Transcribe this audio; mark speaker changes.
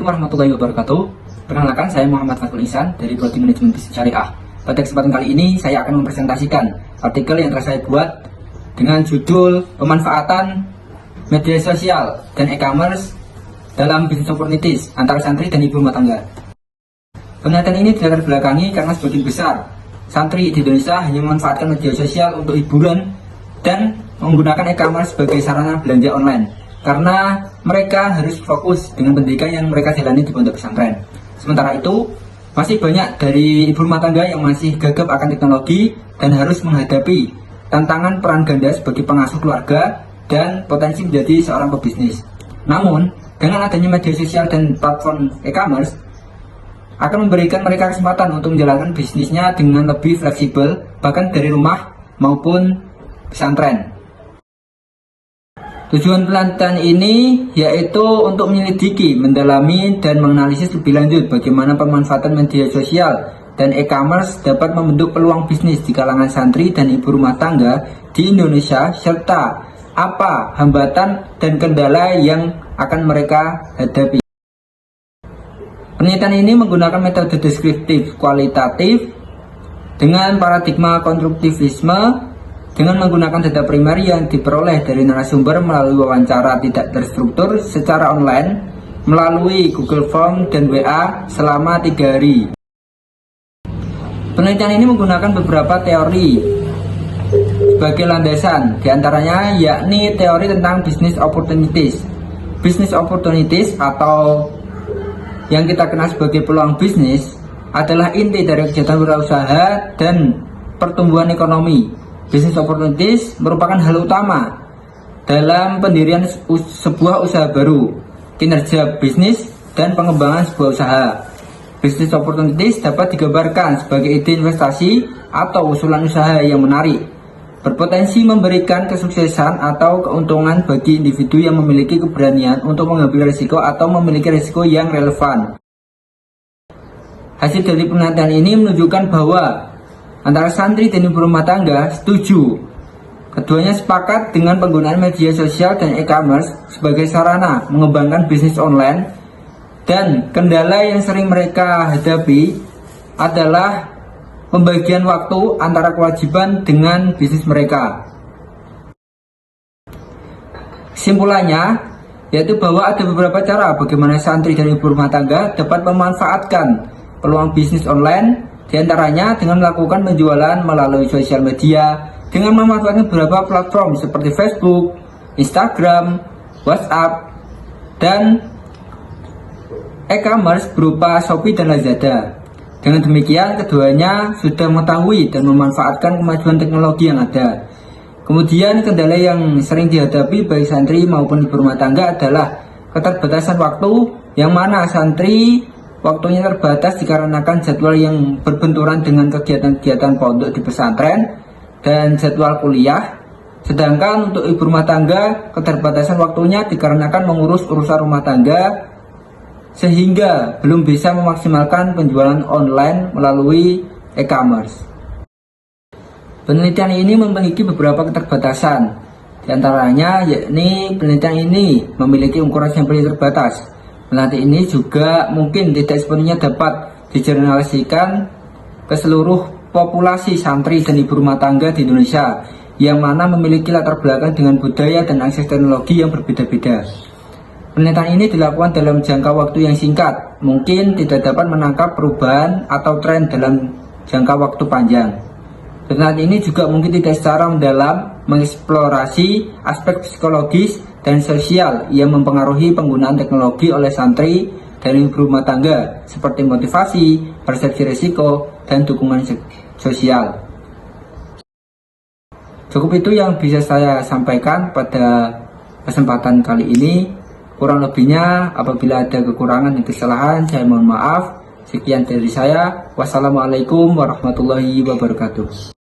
Speaker 1: Assalamualaikum warahmatullahi wabarakatuh. Perkenalkan, saya Muhammad Fatul Ihsan dari Prodi Manajemen Bisnis Syariah. Pada kesempatan kali ini saya akan mempresentasikan artikel yang telah saya buat dengan judul Pemanfaatan Media Sosial dan E-commerce dalam Business Opportunities antara santri dan ibu rumah tangga. Penelitian ini dilatar belakangi karena sebagian besar santri di Indonesia hanya memanfaatkan media sosial untuk hiburan dan menggunakan e-commerce sebagai sarana belanja online karena mereka harus fokus dengan pendidikan yang mereka jalani di pondok pesantren. Sementara itu, masih banyak dari ibu rumah tangga yang masih gagap akan teknologi dan harus menghadapi tantangan peran ganda sebagai pengasuh keluarga dan potensi menjadi seorang pebisnis. Namun, dengan adanya media sosial dan platform e-commerce akan memberikan mereka kesempatan untuk menjalankan bisnisnya dengan lebih fleksibel, bahkan dari rumah maupun pesantren. Tujuan penelitian ini yaitu untuk menyelidiki, mendalami, dan menganalisis lebih lanjut bagaimana pemanfaatan media sosial dan e-commerce dapat membentuk peluang bisnis di kalangan santri dan ibu rumah tangga di Indonesia, serta apa hambatan dan kendala yang akan mereka hadapi. Penelitian ini menggunakan metode deskriptif kualitatif dengan paradigma konstruktivisme dengan menggunakan data primer yang diperoleh dari narasumber melalui wawancara tidak terstruktur secara online melalui Google Form dan WA selama 3 hari. Penelitian ini menggunakan beberapa teori sebagai landasan, diantaranya yakni teori tentang business opportunities. Business opportunities atau yang kita kenal sebagai peluang bisnis adalah inti dari kegiatan wirausaha dan pertumbuhan ekonomi. Business opportunities merupakan hal utama dalam pendirian sebuah usaha baru, kinerja bisnis, dan pengembangan sebuah usaha. Business opportunities dapat digambarkan sebagai ide investasi atau usulan usaha yang menarik, berpotensi memberikan kesuksesan atau keuntungan bagi individu yang memiliki keberanian untuk mengambil risiko atau memiliki risiko yang relevan. Hasil dari penelitian ini menunjukkan bahwa antara santri dan ibu rumah tangga setuju. Keduanya sepakat dengan penggunaan media sosial dan e-commerce sebagai sarana mengembangkan bisnis online, dan kendala yang sering mereka hadapi adalah pembagian waktu antara kewajiban dengan bisnis mereka. Kesimpulannya yaitu bahwa ada beberapa cara bagaimana santri dan ibu rumah tangga dapat memanfaatkan peluang bisnis online, di antaranya dengan melakukan penjualan melalui sosial media dengan memanfaatkan beberapa platform seperti Facebook, Instagram, WhatsApp, dan e-commerce berupa Shopee dan Lazada. Dengan demikian, keduanya sudah mengetahui dan memanfaatkan kemajuan teknologi yang ada. Kemudian, kendala yang sering dihadapi baik santri maupun ibu rumah tangga adalah keterbatasan waktu, yang mana santri waktunya terbatas dikarenakan jadwal yang berbenturan dengan kegiatan-kegiatan pondok di pesantren dan jadwal kuliah. Sedangkan untuk ibu rumah tangga, keterbatasan waktunya dikarenakan mengurus urusan rumah tangga sehingga belum bisa memaksimalkan penjualan online melalui e-commerce. Penelitian ini memiliki beberapa keterbatasan. Di antaranya yakni penelitian ini memiliki ukuran sampel yang terbatas. Penelitian ini juga mungkin tidak sepenuhnya dapat digeneralisasikan ke seluruh populasi santri dan ibu rumah tangga di Indonesia yang mana memiliki latar belakang dengan budaya dan akses teknologi yang berbeda-beda. Penelitian ini dilakukan dalam jangka waktu yang singkat, mungkin tidak dapat menangkap perubahan atau tren dalam jangka waktu panjang. Penelitian ini juga mungkin tidak secara mendalam mengeksplorasi aspek psikologis dan sosial yang mempengaruhi penggunaan teknologi oleh santri dan ibu rumah tangga seperti motivasi, persepsi risiko, dan dukungan sosial. Cukup itu yang bisa saya sampaikan pada kesempatan kali ini. Kurang lebihnya apabila ada kekurangan dan kesalahan saya mohon maaf. Sekian dari saya. Wassalamualaikum warahmatullahi wabarakatuh.